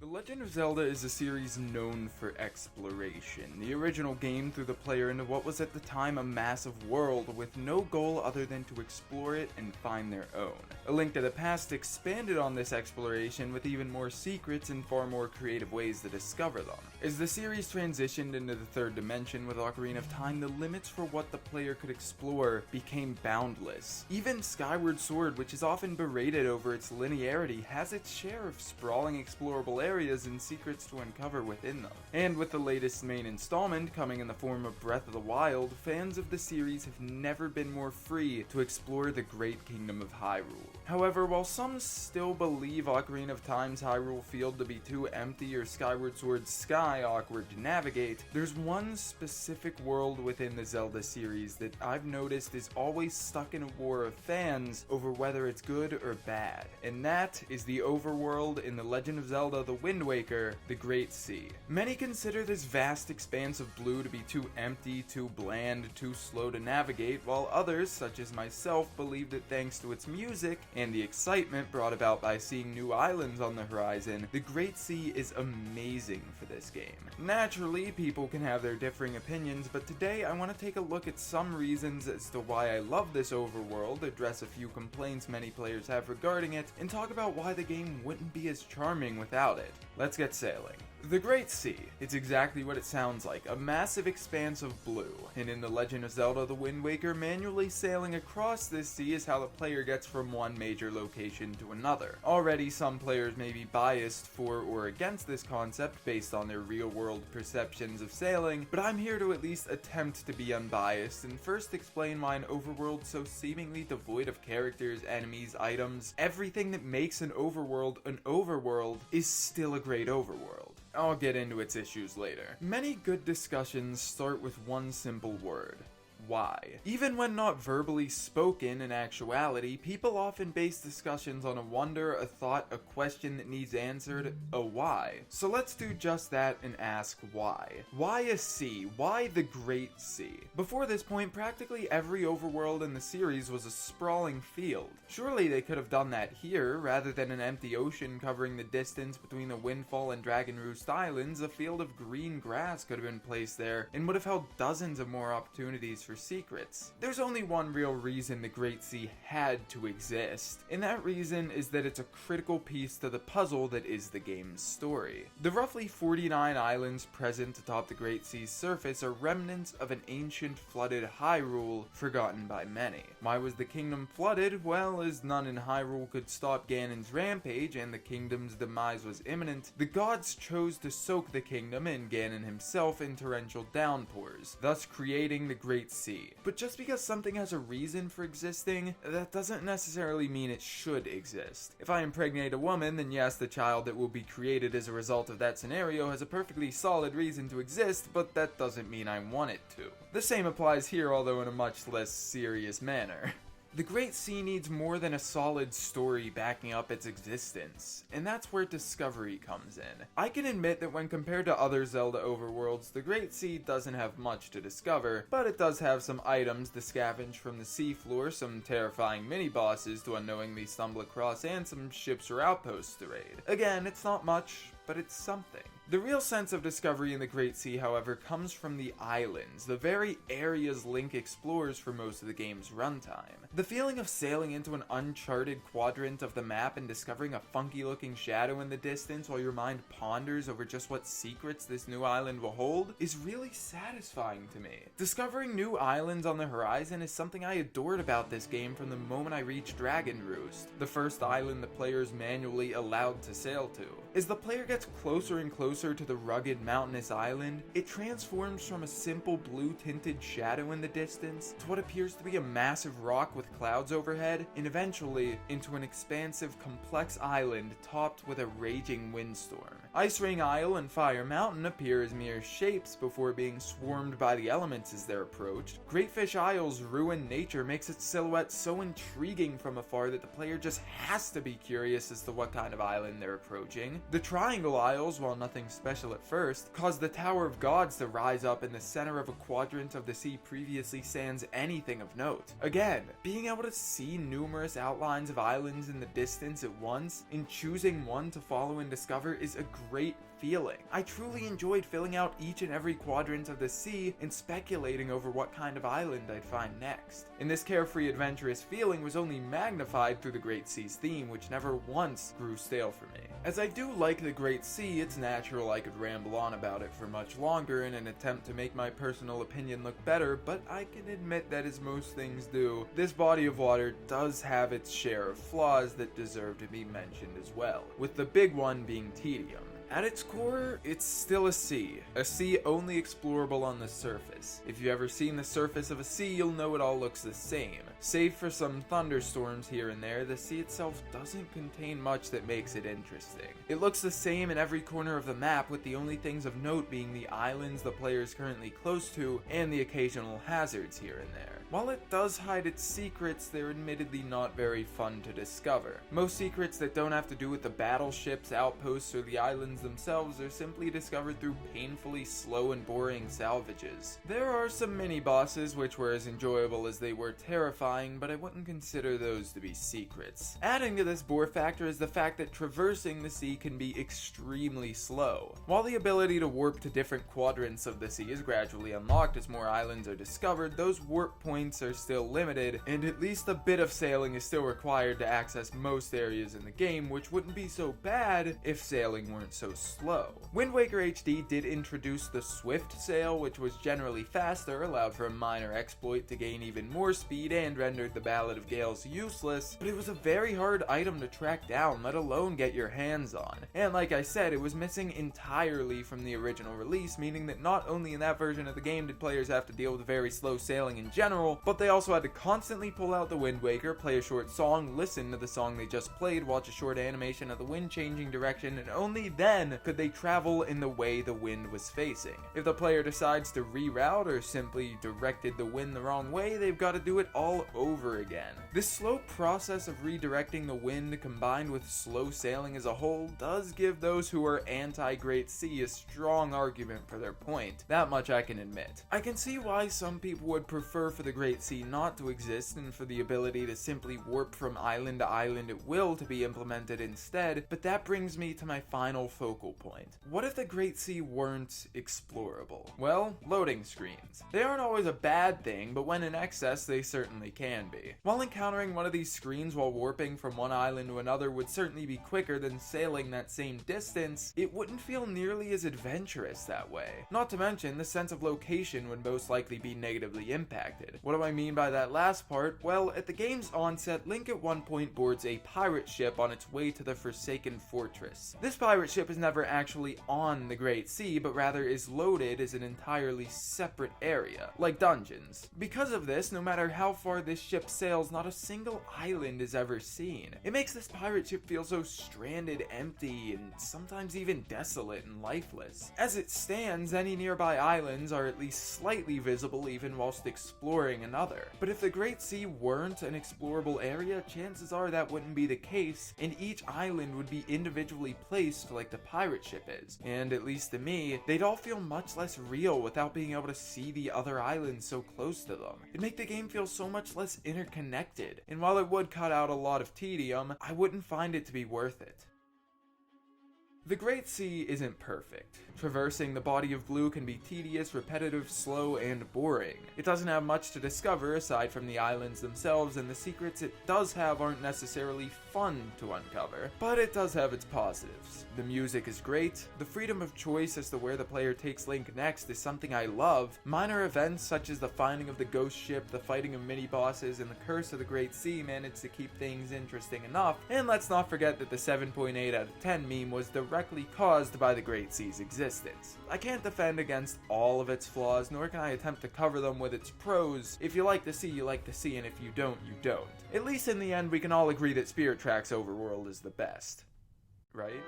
The Legend of Zelda is a series known for exploration. The original game threw the player into what was at the time a massive world with no goal other than to explore it and find their own. A Link to the Past expanded on this exploration with even more secrets and far more creative ways to discover them. As the series transitioned into the third dimension with Ocarina of Time, the limits for what the player could explore became boundless. Even Skyward Sword, which is often berated over its linearity, has its share of sprawling explorable areas and secrets to uncover within them. And with the latest main installment coming in the form of Breath of the Wild, fans of the series have never been more free to explore the great kingdom of Hyrule. However, while some still believe Ocarina of Time's Hyrule field to be too empty or Skyward Sword's sky awkward to navigate, there's one specific world within the Zelda series that I've noticed is always stuck in a war of fans over whether it's good or bad, and that is the overworld in The Legend of Zelda: The Wind Waker, the Great Sea. Many consider this vast expanse of blue to be too empty, too bland, too slow to navigate, while others, such as myself, believe that thanks to its music and the excitement brought about by seeing new islands on the horizon, the Great Sea is amazing for this game. Naturally, people can have their differing opinions, but today I want to take a look at some reasons as to why I love this overworld, address a few complaints many players have regarding it, and talk about why the game wouldn't be as charming without it. Let's get sailing. The Great Sea. It's exactly what it sounds like, a massive expanse of blue. And in The Legend of Zelda: The Wind Waker, manually sailing across this sea is how the player gets from one major location to another. Already, some players may be biased for or against this concept based on their real-world perceptions of sailing, but I'm here to at least attempt to be unbiased and first explain why an overworld so seemingly devoid of characters, enemies, items, everything that makes an overworld is still a great overworld. I'll get into its issues later. Many good discussions start with one simple word: why? Even when not verbally spoken in actuality, people often base discussions on a wonder, a thought, a question that needs answered, a why. So let's do just that and ask why. Why a sea? Why the Great Sea? Before this point, practically every overworld in the series was a sprawling field. Surely they could have done that here, rather than an empty ocean covering the distance between the Windfall and Dragon Roost Islands. A field of green grass could have been placed there and would have held dozens of more opportunities for secrets. There's only one real reason the Great Sea had to exist, and that reason is that it's a critical piece to the puzzle that is the game's story. The roughly 49 islands present atop the Great Sea's surface are remnants of an ancient flooded Hyrule forgotten by many. Why was the kingdom flooded? Well, as none in Hyrule could stop Ganon's rampage and the kingdom's demise was imminent, the gods chose to soak the kingdom and Ganon himself in torrential downpours, thus creating the Great Sea. But just because something has a reason for existing, that doesn't necessarily mean it should exist. If I impregnate a woman, then yes, the child that will be created as a result of that scenario has a perfectly solid reason to exist, but that doesn't mean I want it to. The same applies here, although in a much less serious manner. The Great Sea needs more than a solid story backing up its existence, and that's where discovery comes in. I can admit that when compared to other Zelda overworlds, the Great Sea doesn't have much to discover, but it does have some items to scavenge from the seafloor, some terrifying mini-bosses to unknowingly stumble across, and some ships or outposts to raid. Again, it's not much, but it's something. The real sense of discovery in the Great Sea, however, comes from the islands, the very areas Link explores for most of the game's runtime. The feeling of sailing into an uncharted quadrant of the map and discovering a funky-looking shadow in the distance while your mind ponders over just what secrets this new island will hold is really satisfying to me. Discovering new islands on the horizon is something I adored about this game from the moment I reached Dragon Roost, the first island the player is manually allowed to sail to. As the player gets closer and closer to the rugged mountainous island, it transforms from a simple blue-tinted shadow in the distance to what appears to be a massive rock with clouds overhead, and eventually into an expansive, complex island topped with a raging windstorm. Ice Ring Isle and Fire Mountain appear as mere shapes before being swarmed by the elements as they're approached. Great Fish Isle's ruined nature makes its silhouette so intriguing from afar that the player just has to be curious as to what kind of island they're approaching. The Triangle Isles, while nothing special at first, caused the Tower of Gods to rise up in the center of a quadrant of the sea previously sans anything of note. Again, being able to see numerous outlines of islands in the distance at once, and choosing one to follow and discover is a great feeling. I truly enjoyed filling out each and every quadrant of the sea and speculating over what kind of island I'd find next. And this carefree adventurous feeling was only magnified through the Great Sea's theme, which never once grew stale for me. As I do like the Great Sea, it's natural I could ramble on about it for much longer in an attempt to make my personal opinion look better, but I can admit that as most things do, this body of water does have its share of flaws that deserve to be mentioned as well, with the big one being tedium. At its core, it's still a sea only explorable on the surface. If you've ever seen the surface of a sea, you'll know it all looks the same. Save for some thunderstorms here and there, the sea itself doesn't contain much that makes it interesting. It looks the same in every corner of the map, with the only things of note being the islands the player is currently close to, and the occasional hazards here and there. While it does hide its secrets, they're admittedly not very fun to discover. Most secrets that don't have to do with the battleships, outposts, or the islands themselves are simply discovered through painfully slow and boring salvages. There are some mini-bosses which were as enjoyable as they were terrifying, but I wouldn't consider those to be secrets. Adding to this bore factor is the fact that traversing the sea can be extremely slow. While the ability to warp to different quadrants of the sea is gradually unlocked as more islands are discovered, those warp points are still limited, and at least a bit of sailing is still required to access most areas in the game, which wouldn't be so bad if sailing weren't so slow. Wind Waker HD did introduce the Swift Sail, which was generally faster, allowed for a minor exploit to gain even more speed, and rendered the Ballad of Gales useless, but it was a very hard item to track down, let alone get your hands on. And like I said, it was missing entirely from the original release, meaning that not only in that version of the game did players have to deal with very slow sailing in general, but they also had to constantly pull out the Wind Waker, play a short song, listen to the song they just played, watch a short animation of the wind changing direction, and only then could they travel in the way the wind was facing. If the player decides to reroute or simply directed the wind the wrong way, they've got to do it all over again. This slow process of redirecting the wind combined with slow sailing as a whole does give those who are anti-Great Sea a strong argument for their point. That much I can admit. I can see why some people would prefer for the Great Sea not to exist and for the ability to simply warp from island to island at will to be implemented instead, but that brings me to my final focal point. What if the Great Sea weren't explorable? Well, loading screens. They aren't always a bad thing, but when in excess, they certainly can be. While encountering one of these screens while warping from one island to another would certainly be quicker than sailing that same distance, it wouldn't feel nearly as adventurous that way. Not to mention, the sense of location would most likely be negatively impacted. What do I mean by that last part? Well, at the game's onset, Link at one point boards a pirate ship on its way to the Forsaken Fortress. This pirate ship is never actually on the Great Sea, but rather is loaded as an entirely separate area, like dungeons. Because of this, no matter how far this ship sails, not a single island is ever seen. It makes this pirate ship feel so stranded, empty, and sometimes even desolate and lifeless. As it stands, any nearby islands are at least slightly visible even whilst exploring another. But if the Great Sea weren't an explorable area, chances are that wouldn't be the case, and each island would be individually placed like the pirate ship is. And at least to me, they'd all feel much less real without being able to see the other islands so close to them. It'd make the game feel so much less interconnected, and while it would cut out a lot of tedium, I wouldn't find it to be worth it. The Great Sea isn't perfect. Traversing the body of blue can be tedious, repetitive, slow, and boring. It doesn't have much to discover aside from the islands themselves, and the secrets it does have aren't necessarily fun to uncover, but it does have its positives. The music is great, the freedom of choice as to where the player takes Link next is something I love, minor events such as the finding of the ghost ship, the fighting of mini-bosses, and the curse of the Great Sea managed to keep things interesting enough, and let's not forget that the 7.8 out of 10 meme was directly caused by the Great Sea's existence. I can't defend against all of its flaws, nor can I attempt to cover them with its pros. If you like the sea, you like the sea, and if you don't, you don't. At least in the end, we can all agree that Spirit Tracks Overworld is the best. Right?